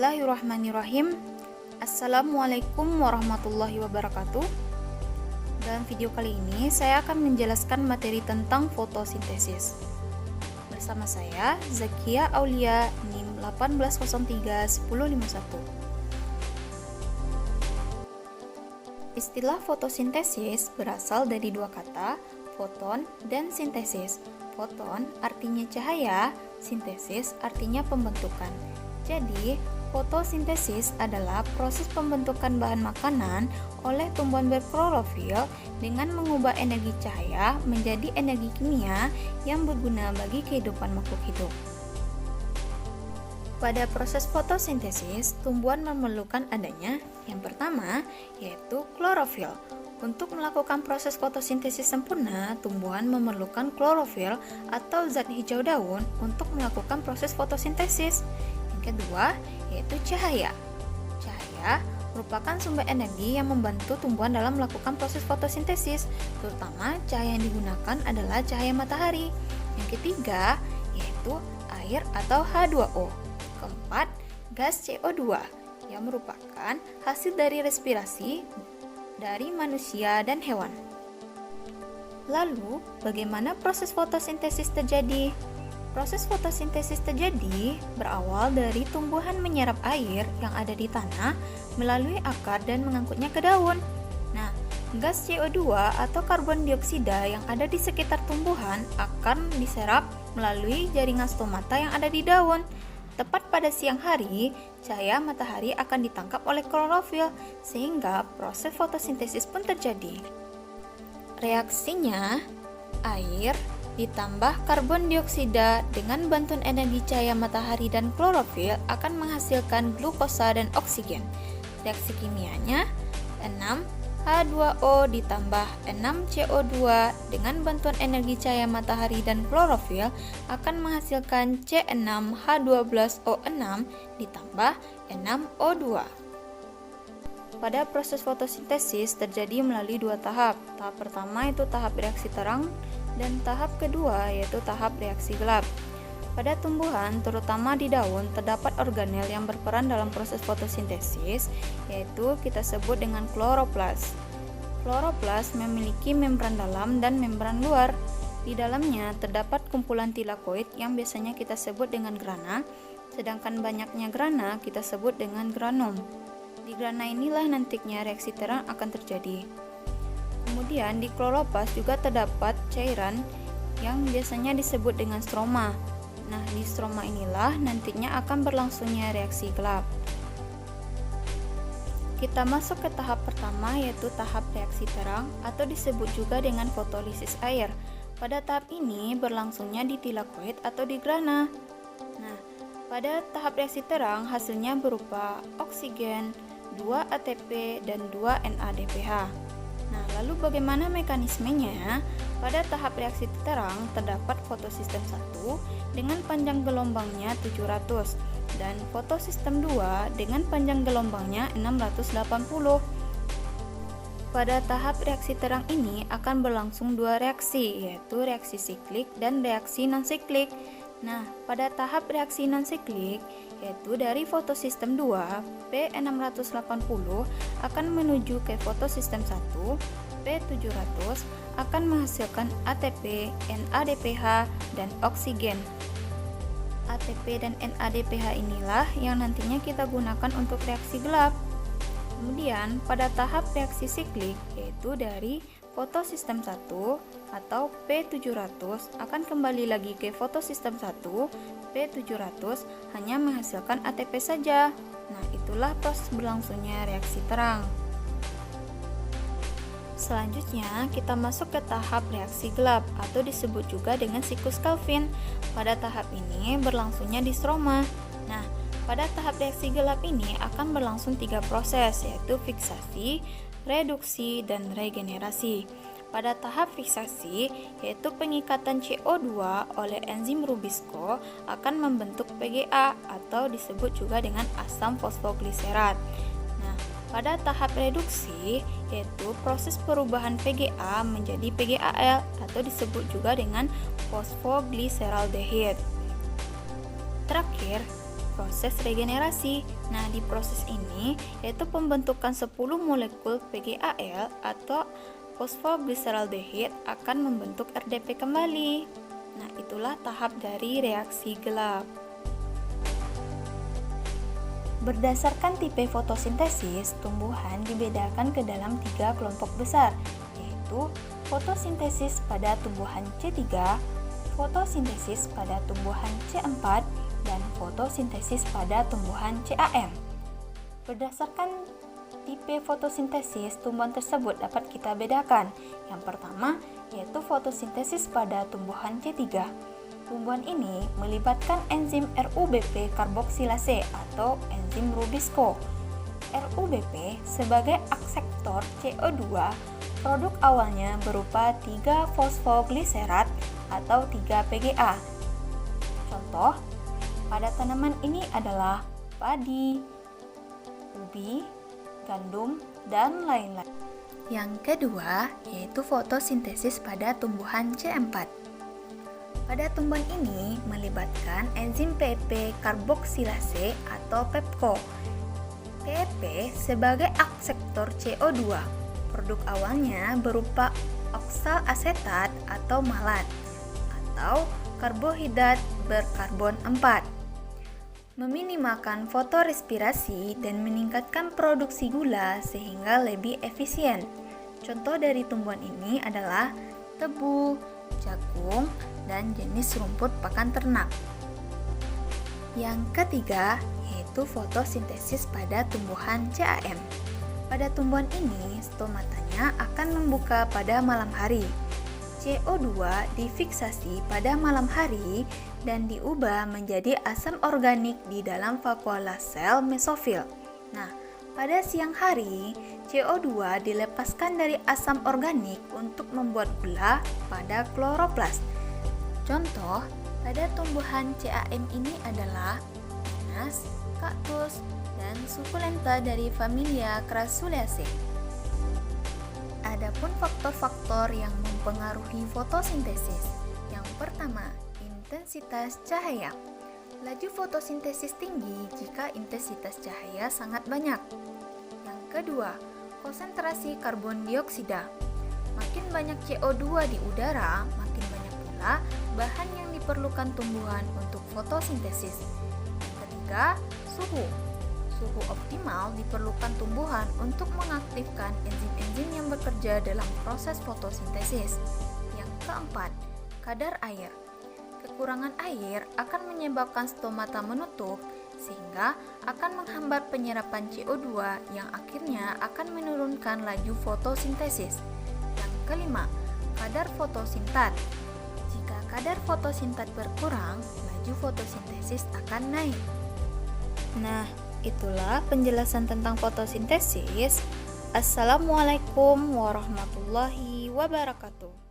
Bismillahirrahmanirrahim. Assalamualaikum warahmatullahi wabarakatuh. Dalam video kali ini saya akan menjelaskan materi tentang fotosintesis. Bersama saya Zakia Aulia, NIM 18031051. Istilah fotosintesis berasal dari dua kata, foton dan sintesis. Foton artinya cahaya, sintesis artinya pembentukan. Jadi, fotosintesis adalah proses pembentukan bahan makanan oleh tumbuhan berklorofil dengan mengubah energi cahaya menjadi energi kimia yang berguna bagi kehidupan makhluk hidup. Pada proses fotosintesis, tumbuhan memerlukan adanya yang pertama, yaitu klorofil. Untuk melakukan proses fotosintesis sempurna, tumbuhan memerlukan klorofil atau zat hijau daun untuk melakukan proses fotosintesis. Yang kedua, yaitu cahaya. Cahaya merupakan sumber energi yang membantu tumbuhan dalam melakukan proses fotosintesis, terutama cahaya yang digunakan adalah cahaya matahari. Yang ketiga, yaitu air atau H2O. Keempat, gas CO2 yang merupakan hasil dari respirasi dari manusia dan hewan. Lalu, bagaimana proses fotosintesis terjadi? Proses fotosintesis terjadi berawal dari tumbuhan menyerap air yang ada di tanah melalui akar dan mengangkutnya ke daun. Nah, gas CO2 atau karbon dioksida yang ada di sekitar tumbuhan akan diserap melalui jaringan stomata yang ada di daun. Tepat pada siang hari, cahaya matahari akan ditangkap oleh klorofil sehingga proses fotosintesis pun terjadi. Reaksinya, air ditambah karbon dioksida dengan bantuan energi cahaya matahari dan klorofil akan menghasilkan glukosa dan oksigen. Reaksi kimianya 6H2O ditambah 6CO2 dengan bantuan energi cahaya matahari dan klorofil akan menghasilkan C6H12O6 ditambah NaO2. Pada proses fotosintesis terjadi melalui dua tahap. Tahap pertama yaitu tahap reaksi terang dan tahap kedua yaitu tahap reaksi gelap. Pada tumbuhan, terutama di daun, terdapat organel yang berperan dalam proses fotosintesis, yaitu kita sebut dengan kloroplas. Kloroplas memiliki membran dalam dan membran luar. Di dalamnya terdapat kumpulan tilakoid yang biasanya kita sebut dengan grana, sedangkan banyaknya grana kita sebut dengan granom. Di grana inilah nantinya reaksi terang akan terjadi. Kemudian di kloroplas juga terdapat cairan yang biasanya disebut dengan stroma. Nah, di stroma inilah nantinya akan berlangsungnya reaksi gelap. Kita masuk ke tahap pertama yaitu tahap reaksi terang atau disebut juga dengan fotolisis air. Pada tahap ini berlangsungnya di tilakoid atau di grana. Nah, pada tahap reaksi terang hasilnya berupa oksigen, 2 ATP dan 2 NADPH. Nah, lalu bagaimana mekanismenya? Pada tahap reaksi terang terdapat fotosistem 1 dengan panjang gelombangnya 700 dan fotosistem 2 dengan panjang gelombangnya 680. Pada tahap reaksi terang ini akan berlangsung dua reaksi, yaitu reaksi siklik dan reaksi non-siklik. Nah, pada tahap reaksi non-siklik, yaitu dari fotosistem 2, P680 akan menuju ke fotosistem 1, P700 akan menghasilkan ATP, NADPH, dan oksigen. ATP dan NADPH inilah yang nantinya kita gunakan untuk reaksi gelap. Kemudian, pada tahap reaksi siklik, yaitu dari fotosistem 1 atau P700 akan kembali lagi ke fotosistem 1, P700 hanya menghasilkan ATP saja. Nah, itulah proses berlangsungnya reaksi terang. Selanjutnya, kita masuk ke tahap reaksi gelap atau disebut juga dengan siklus Calvin. Pada tahap ini berlangsungnya di stroma. Nah, pada tahap reaksi gelap ini akan berlangsung 3 proses, yaitu fiksasi, reduksi, dan regenerasi. Pada tahap fiksasi, yaitu pengikatan CO2 oleh enzim Rubisco akan membentuk PGA atau disebut juga dengan asam fosfogliserat. Nah, pada tahap reduksi, yaitu proses perubahan PGA menjadi PGAL atau disebut juga dengan fosfogliseraldehyde. Terakhir, proses regenerasi. Nah, di proses ini yaitu pembentukan 10 molekul PGAL atau fosfoglyceraldehyde akan membentuk RDP kembali. Nah, itulah tahap dari reaksi gelap. Berdasarkan tipe fotosintesis, tumbuhan dibedakan ke dalam 3 kelompok besar, yaitu fotosintesis pada tumbuhan C3, fotosintesis pada tumbuhan C4, dan fotosintesis pada tumbuhan CAM. Berdasarkan tipe fotosintesis, tumbuhan tersebut dapat kita bedakan. Yang pertama, yaitu fotosintesis pada tumbuhan C3. Tumbuhan ini melibatkan enzim RuBP karboksilase atau enzim Rubisco. RuBP sebagai akseptor CO2, produk awalnya berupa 3 fosfogliserat atau 3 PGA. Contoh pada tanaman ini adalah padi, ubi, gandum, dan lain-lain. Yang kedua yaitu fotosintesis pada tumbuhan C4. Pada tumbuhan ini melibatkan enzim PEP karboksilase atau PEPCO. PEP sebagai akseptor CO2. Produk awalnya berupa oksalasetat atau malat atau karbohidrat berkarbon 4. Meminimalkan fotorespirasi dan meningkatkan produksi gula sehingga lebih efisien. Contoh dari tumbuhan ini adalah tebu, jagung, dan jenis rumput pakan ternak. Yang ketiga yaitu fotosintesis pada tumbuhan CAM. Pada tumbuhan ini, stomatanya akan membuka pada malam hari. CO2 difiksasi pada malam hari dan diubah menjadi asam organik di dalam vakuola sel mesofil. Nah, pada siang hari, CO2 dilepaskan dari asam organik untuk membuat gula pada kloroplas. Contoh, pada tumbuhan CAM ini adalah nanas, kaktus, dan sukulenta dari familia Crassulaceae. Adapun faktor-faktor yang mempengaruhi fotosintesis. Yang pertama, intensitas cahaya. Laju fotosintesis tinggi jika intensitas cahaya sangat banyak. Yang kedua, konsentrasi karbon dioksida. Makin banyak CO2 di udara, makin banyak pula bahan yang diperlukan tumbuhan untuk fotosintesis. Yang ketiga, suhu. Suhu optimal diperlukan tumbuhan untuk mengaktifkan enzim-enzim yang bekerja dalam proses fotosintesis. Yang keempat, kadar air. Kekurangan air akan menyebabkan stomata menutup sehingga akan menghambat penyerapan CO2 yang akhirnya akan menurunkan laju fotosintesis. Yang kelima, kadar fotosintat. Jika kadar fotosintat berkurang, laju fotosintesis akan naik. Nah, itulah penjelasan tentang fotosintesis. Assalamualaikum warahmatullahi wabarakatuh.